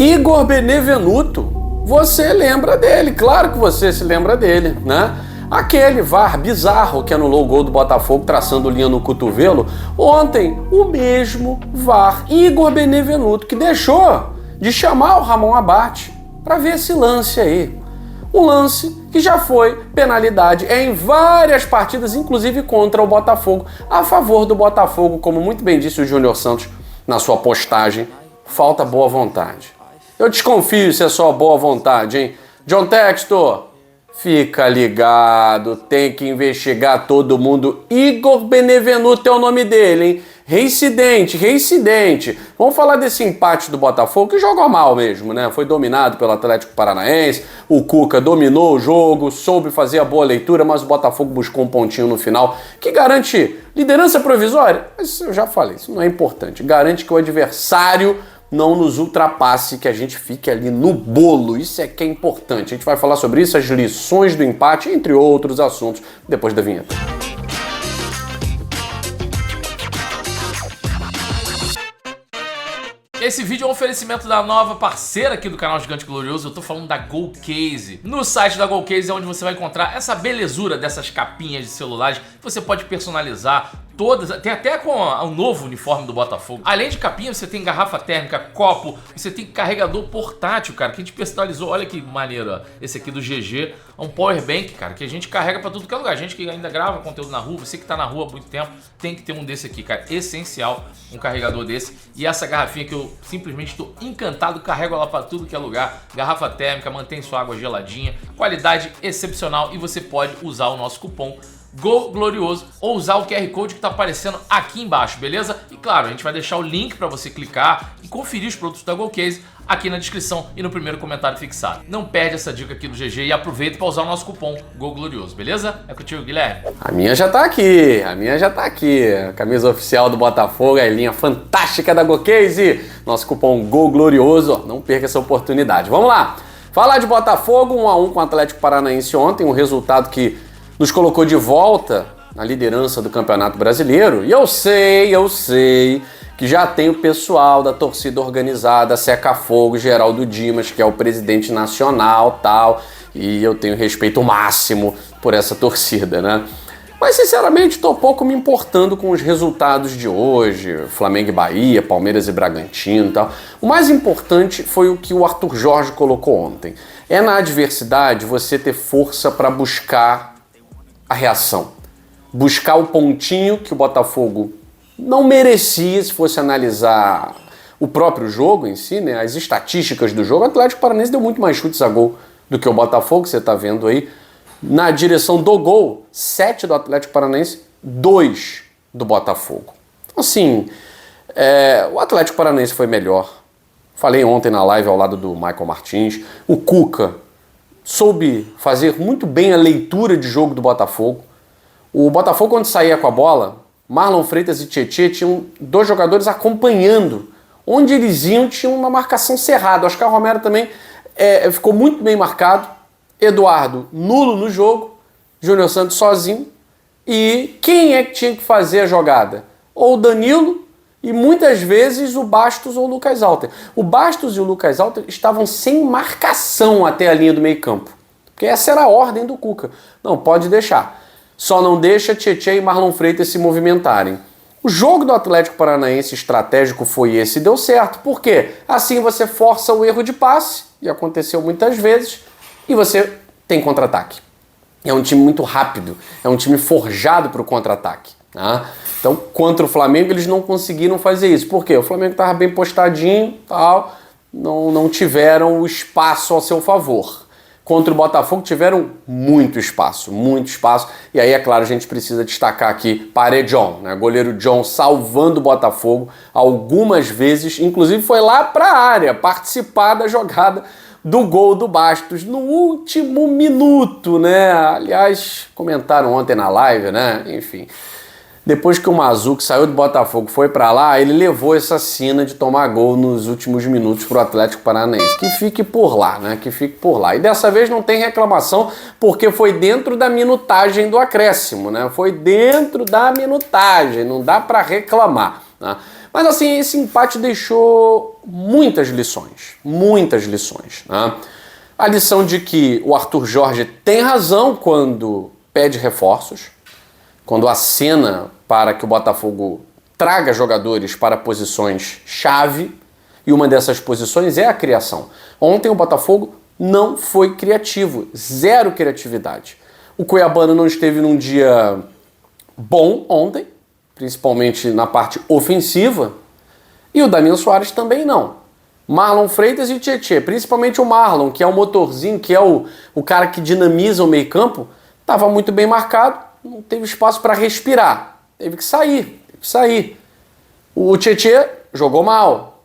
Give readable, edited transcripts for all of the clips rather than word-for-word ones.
Igor Benevenuto. Você lembra dele, claro que você se lembra dele, né? Aquele VAR bizarro que anulou o gol do Botafogo traçando linha no cotovelo. Ontem, o mesmo VAR, Igor Benevenuto, que deixou de chamar o Ramon Abate para ver esse lance aí. Um lance que já foi penalidade em várias partidas, inclusive contra o Botafogo, a favor do Botafogo, como muito bem disse o Júnior Santos na sua postagem, falta boa vontade. Eu desconfio se é só boa vontade, hein? John Textor, fica ligado, tem que investigar todo mundo. Igor Benevenuto é o nome dele, hein? Reincidente. Vamos falar desse empate do Botafogo, que jogou mal mesmo, né? Foi dominado pelo Atlético Paranaense, o Cuca dominou o jogo, soube fazer a boa leitura, mas o Botafogo buscou um pontinho no final, que garante liderança provisória. Mas eu já falei, isso não é importante. Garante que o adversário não nos ultrapasse, que a gente fique ali no bolo. Isso é que é importante. A gente vai falar sobre isso, as lições do empate, entre outros assuntos, depois da vinheta. Esse vídeo é um oferecimento da nova parceira aqui do canal Gigante Glorioso. Eu tô falando da GoCase. No site da GoCase é onde você vai encontrar essa belezura dessas capinhas de celulares que você pode personalizar todas, tem até com o novo uniforme do Botafogo. Além de capinha, você tem garrafa térmica, copo, você tem carregador portátil, cara, que a gente personalizou. Olha que maneiro, ó. Esse aqui do GG, é um power bank, cara, que a gente carrega pra tudo que é lugar. A gente que ainda grava conteúdo na rua, você que tá na rua há muito tempo, tem que ter um desse aqui, cara. Essencial, um carregador desse. E essa garrafinha que eu simplesmente tô encantado, carrego ela pra tudo que é lugar. Garrafa térmica, mantém sua água geladinha, qualidade excepcional, e você pode usar o nosso cupom GOLORIOSO ou usar o QR Code que tá aparecendo aqui embaixo, beleza? E claro, a gente vai deixar o link para você clicar e conferir os produtos da GoCase aqui na descrição e no primeiro comentário fixado. Não perde essa dica aqui do GG e aproveita para usar o nosso cupom GOLORIOSO, beleza? É contigo, Guilherme. A minha já tá aqui, a camisa oficial do Botafogo, a linha fantástica da GoCase, nosso cupom GOLORIOSO, não perca essa oportunidade. Vamos lá, falar de Botafogo, 1-1 com o Atlético Paranaense ontem, um resultado que nos colocou de volta na liderança do Campeonato Brasileiro. E eu sei que já tem o pessoal da torcida organizada, Seca Fogo, Geraldo Dimas, que é o presidente nacional, tal, e eu tenho respeito máximo por essa torcida, né? Mas, sinceramente, tô pouco me importando com os resultados de hoje, Flamengo e Bahia, Palmeiras e Bragantino e tal. O mais importante foi o que o Arthur Jorge colocou ontem. É na adversidade você ter força para buscar a reação, buscar o pontinho que o Botafogo não merecia se fosse analisar o próprio jogo em si, né? As estatísticas do jogo. O Atlético Paranaense deu muito mais chutes a gol do que o Botafogo, você está vendo aí. Na direção do gol, 7 do Atlético Paranaense, 2 do Botafogo. Então, assim, o Atlético Paranaense foi melhor. Falei ontem na live ao lado do Michael Martins. O Cuca soube fazer muito bem a leitura de jogo do Botafogo. O Botafogo, quando saía com a bola, Marlon Freitas e Tietê tinham 2 jogadores acompanhando. Onde eles iam, tinha uma marcação cerrada. Oscar Romero também ficou muito bem marcado. Eduardo, nulo no jogo. Júnior Santos sozinho. E quem é que tinha que fazer a jogada? Ou o Danilo, e muitas vezes o Bastos ou o Lucas Alter. O Bastos e o Lucas Alter estavam sem marcação até a linha do meio campo. Porque essa era a ordem do Cuca. Não, pode deixar. Só não deixa Tietê e Marlon Freitas se movimentarem. O jogo do Atlético Paranaense estratégico foi esse e deu certo. Por quê? Assim você força o erro de passe, e aconteceu muitas vezes, e você tem contra-ataque. É um time muito rápido, é um time forjado para o contra-ataque. Tá? Então, contra o Flamengo, eles não conseguiram fazer isso. Por quê? O Flamengo estava bem postadinho, tal, não tiveram o espaço ao seu favor. Contra o Botafogo tiveram muito espaço. E aí, é claro, a gente precisa destacar aqui Paredão, né? Goleiro John salvando o Botafogo algumas vezes, inclusive foi lá para a área participar da jogada do gol do Bastos no último minuto, né? Aliás, comentaram ontem na live, né? Enfim, depois que o Mazuco saiu do Botafogo, foi para lá, ele levou essa sina de tomar gol nos últimos minutos pro Atlético Paranaense. Que fique por lá, né? Que fique por lá. E dessa vez não tem reclamação, porque foi dentro da minutagem do acréscimo, né? Foi dentro da minutagem, não dá para reclamar, né? Mas assim, esse empate deixou muitas lições, né? A lição de que o Arthur Jorge tem razão quando pede reforços, quando acena para que o Botafogo traga jogadores para posições-chave, e uma dessas posições é a criação. Ontem o Botafogo não foi criativo, zero criatividade. O Cuiabano não esteve num dia bom ontem, principalmente na parte ofensiva, e o Daniel Soares também não. Marlon Freitas e Tietê, principalmente o Marlon, que é o motorzinho, que é o cara que dinamiza o meio-campo, estava muito bem marcado, não teve espaço para respirar, teve que sair. O Tietê jogou mal,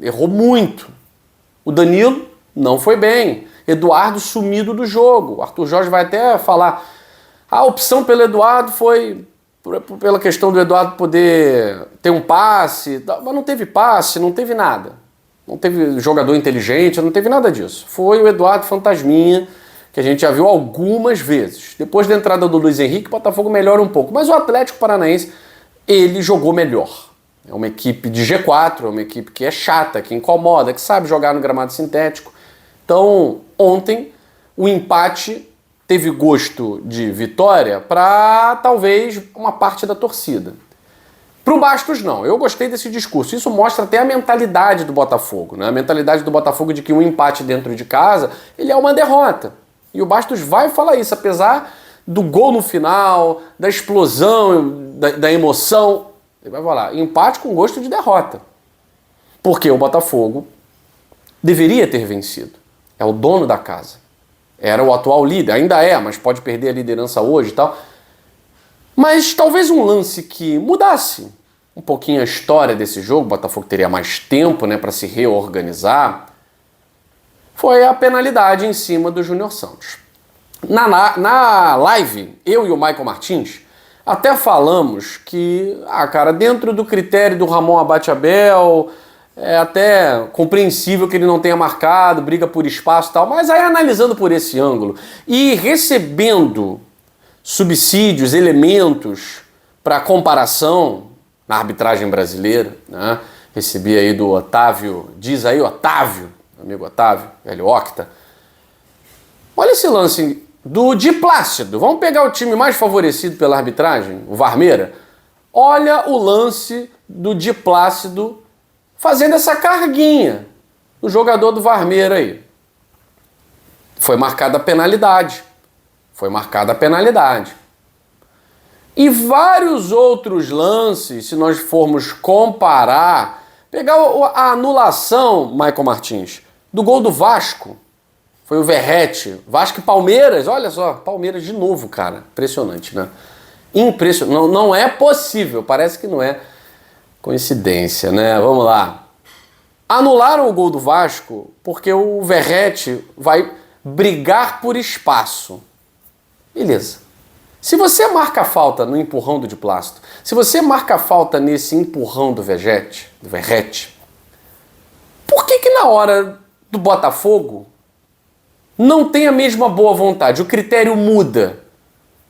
errou muito. O Danilo não foi bem. Eduardo sumido do jogo. O Arthur Jorge vai até falar, a opção pelo Eduardo foi pela questão do Eduardo poder ter um passe, mas não teve passe, não teve nada. Não teve jogador inteligente, não teve nada disso. Foi o Eduardo Fantasminha, que a gente já viu algumas vezes. Depois da entrada do Luiz Henrique, o Botafogo melhora um pouco. Mas o Atlético Paranaense, ele jogou melhor. É uma equipe de G4, é uma equipe que é chata, que incomoda, que sabe jogar no gramado sintético. Então, ontem, o empate teve gosto de vitória para talvez uma parte da torcida. Para o Bastos, não. Eu gostei desse discurso. Isso mostra até a mentalidade do Botafogo, né? A mentalidade do Botafogo de que um empate dentro de casa, ele é uma derrota. E o Bastos vai falar isso, apesar do gol no final, da explosão, da emoção. Ele vai falar, empate com gosto de derrota. Porque o Botafogo deveria ter vencido. É o dono da casa. Era o atual líder, ainda é, mas pode perder a liderança hoje e tal. Mas talvez um lance que mudasse um pouquinho a história desse jogo, o Botafogo teria mais tempo, né, para se reorganizar, foi a penalidade em cima do Júnior Santos. Na live, eu e o Michael Martins até falamos que, cara, dentro do critério do Ramon Abate Abel, é até compreensível que ele não tenha marcado, briga por espaço e tal, mas aí analisando por esse ângulo e recebendo subsídios, elementos para comparação na arbitragem brasileira, né? Recebi aí do Otávio, diz aí Otávio, amigo Otávio, velho Octa. Olha esse lance do Di Plácido. Vamos pegar o time mais favorecido pela arbitragem, o Varmeira. Olha o lance do Di Plácido fazendo essa carguinha no jogador do Varmeira aí. Foi marcada a penalidade. E vários outros lances, se nós formos comparar, pegar a anulação, Michael Martins, do gol do Vasco, foi o Verratti, Vasco e Palmeiras, olha só, Palmeiras de novo, cara, impressionante, né? Impressionante, não é possível, parece que não é coincidência, né? Vamos lá. Anularam o gol do Vasco porque o Verratti vai brigar por espaço. Beleza. Se você marca a falta no empurrão do Di Plácido, se você marca a falta nesse empurrão do Verratti, por que na hora do Botafogo não tem a mesma boa vontade? O critério muda.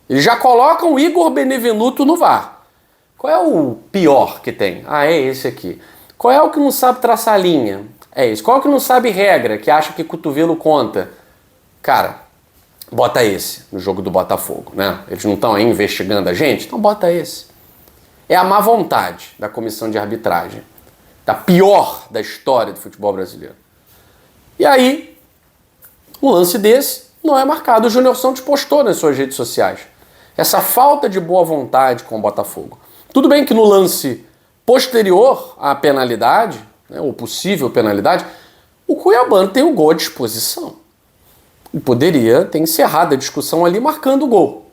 Eles já colocam o Igor Benevenuto no VAR. Qual é o pior que tem? Ah, é esse aqui. Qual é o que não sabe traçar linha? É esse. Qual é o que não sabe regra, que acha que cotovelo conta? Cara, bota esse no jogo do Botafogo, né? Eles não estão aí investigando a gente? Então bota esse. É a má vontade da comissão de arbitragem. Da pior da história do futebol brasileiro. E aí, um lance desse não é marcado. O Júnior Santos postou nas suas redes sociais essa falta de boa vontade com o Botafogo. Tudo bem que no lance posterior à penalidade, né, ou possível penalidade, o Cuiabano tem o gol à disposição. E poderia ter encerrado a discussão ali marcando o gol.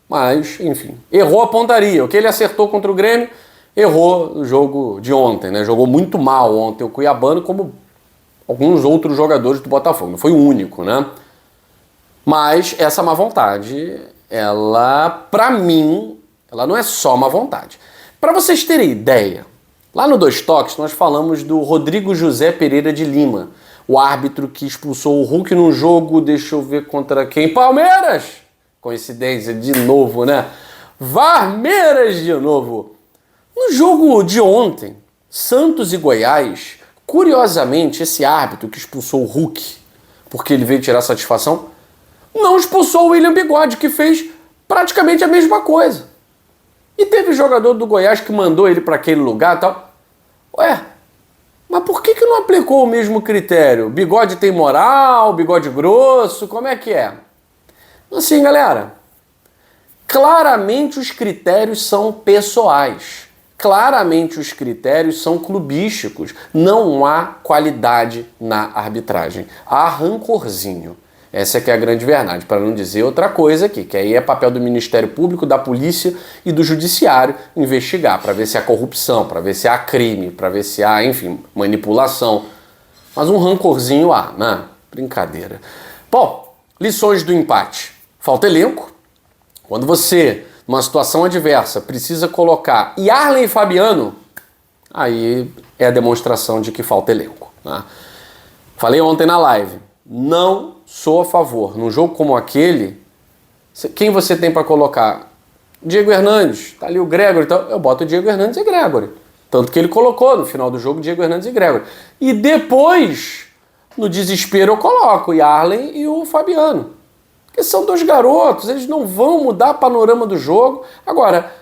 Mas, enfim, errou a pontaria. O que ele acertou contra o Grêmio, errou no jogo de ontem, né? Jogou muito mal ontem o Cuiabano, como alguns outros jogadores do Botafogo. Não foi o único, né? Mas essa má vontade, ela, pra mim, ela não é só má vontade. Para vocês terem ideia, lá no Dois Toques nós falamos do Rodrigo José Pereira de Lima, o árbitro que expulsou o Hulk num jogo, deixa eu ver contra quem? Palmeiras! Coincidência, de novo, né? Varmeiras de novo. No jogo de ontem, Santos e Goiás, curiosamente, esse árbitro que expulsou o Hulk, porque ele veio tirar satisfação, não expulsou o William Bigode, que fez praticamente a mesma coisa. E teve jogador do Goiás que mandou ele para aquele lugar e tal. Ué, mas por que não aplicou o mesmo critério? Bigode tem moral, bigode grosso, como é que é? Assim, galera, claramente os critérios são pessoais. Claramente os critérios são clubísticos. Não há qualidade na arbitragem. Há rancorzinho. Essa é que é a grande verdade, para não dizer outra coisa aqui, que aí é papel do Ministério Público, da Polícia e do Judiciário investigar, para ver se há corrupção, para ver se há crime, para ver se há, enfim, manipulação. Mas um rancorzinho há, né? Brincadeira. Bom, lições do empate. Falta elenco. Quando você, numa situação adversa, precisa colocar Yarlen e Fabiano, aí é a demonstração de que falta elenco, né? Falei ontem na live, não sou a favor. Num jogo como aquele, quem você tem para colocar? Diego Hernandes, tá ali o Gregory, então eu boto o Diego Hernandes e Gregory. Tanto que ele colocou no final do jogo Diego Hernandes e Gregory. E depois, no desespero, eu coloco o Yarlen e o Fabiano. Porque são dois garotos, eles não vão mudar o panorama do jogo. Agora,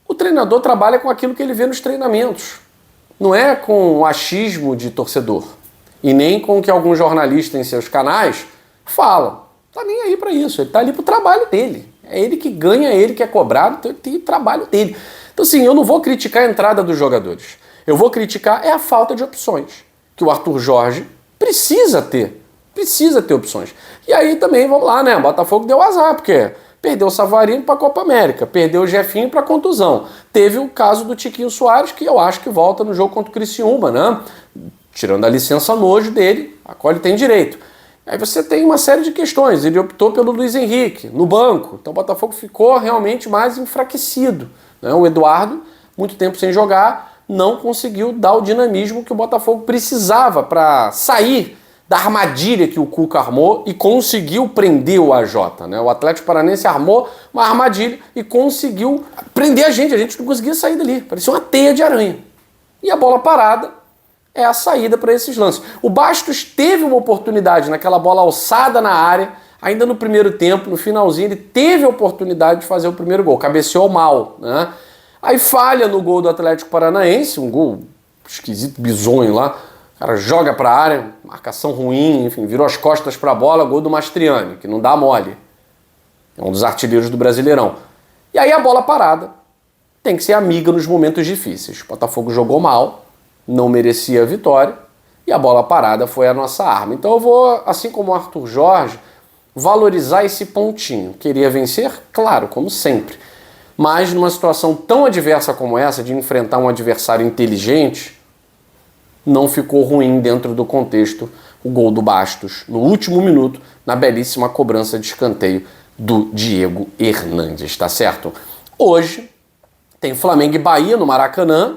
o treinador trabalha com aquilo que ele vê nos treinamentos. Não é com o achismo de torcedor. E nem com o que alguns jornalistas em seus canais falam. Tá nem aí para isso, ele tá ali pro trabalho dele. É ele que ganha, é ele que é cobrado, então ele tem o trabalho dele. Então assim, eu não vou criticar a entrada dos jogadores. Eu vou criticar a falta de opções. Que o Arthur Jorge precisa ter opções. E aí também, vamos lá, né? O Botafogo deu azar, porque perdeu o Savarino para a Copa América, perdeu o Jefinho para contusão. Teve o caso do Tiquinho Soares, que eu acho que volta no jogo contra o Criciúma, né? Tirando a licença nojo dele, a qual ele tem direito. Aí você tem uma série de questões. Ele optou pelo Luiz Henrique, no banco. Então o Botafogo ficou realmente mais enfraquecido, né? O Eduardo, muito tempo sem jogar, não conseguiu dar o dinamismo que o Botafogo precisava para sair da armadilha que o Cuca armou e conseguiu prender o AJ, né? O Atlético Paranaense armou uma armadilha e conseguiu prender a gente não conseguia sair dali, parecia uma teia de aranha. E a bola parada é a saída para esses lances. O Bastos teve uma oportunidade naquela bola alçada na área, ainda no primeiro tempo, no finalzinho, ele teve a oportunidade de fazer o primeiro gol, cabeceou mal, né? Aí falha no gol do Atlético Paranaense, um gol esquisito, bizonho lá. O cara joga para a área, marcação ruim, enfim, virou as costas para a bola, gol do Mastriani, que não dá mole. É um dos artilheiros do Brasileirão. E aí a bola parada tem que ser amiga nos momentos difíceis. O Botafogo jogou mal, não merecia a vitória, e a bola parada foi a nossa arma. Então eu vou, assim como o Arthur Jorge, valorizar esse pontinho. Queria vencer? Claro, como sempre. Mas numa situação tão adversa como essa, de enfrentar um adversário inteligente, não ficou ruim dentro do contexto o gol do Bastos no último minuto, na belíssima cobrança de escanteio do Diego Hernandes, tá certo? Hoje tem Flamengo e Bahia no Maracanã,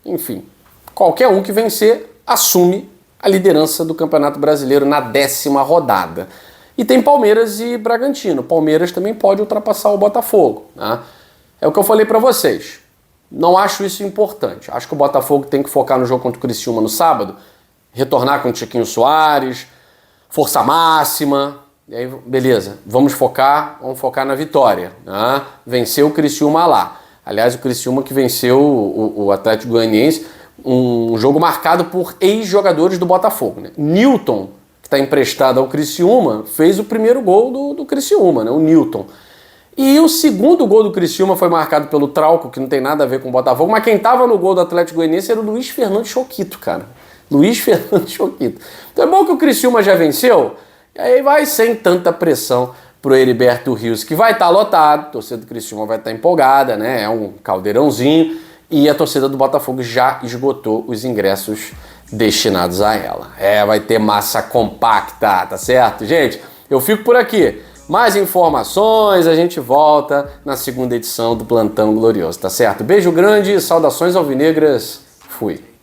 enfim, qualquer um que vencer assume a liderança do Campeonato Brasileiro na 10ª rodada. E tem Palmeiras e Bragantino. Palmeiras também pode ultrapassar o Botafogo, né? É o que eu falei para vocês. Não acho isso importante. Acho que o Botafogo tem que focar no jogo contra o Criciúma no sábado, retornar com o Tiquinho Soares, força máxima, e aí, beleza, vamos focar na vitória, né? Vencer o Criciúma lá. Aliás, o Criciúma que venceu o Atlético Goianiense, um jogo marcado por ex-jogadores do Botafogo, né? Newton, que está emprestado ao Criciúma, fez o primeiro gol do Criciúma, né? O Newton. E o segundo gol do Criciúma foi marcado pelo Trauco, que não tem nada a ver com o Botafogo, mas quem estava no gol do Atlético Goianiense era o Luiz Fernando Choquito, cara. Luiz Fernando Choquito. Então é bom que o Criciúma já venceu, e aí vai sem tanta pressão pro Heriberto Rios, que vai estar lotado, a torcida do Criciúma vai estar empolgada, né? É um caldeirãozinho, e a torcida do Botafogo já esgotou os ingressos destinados a ela. Vai ter massa compacta, tá certo? Gente, eu fico por aqui. Mais informações, a gente volta na segunda edição do Plantão Glorioso, tá certo? Beijo grande, saudações alvinegras, fui.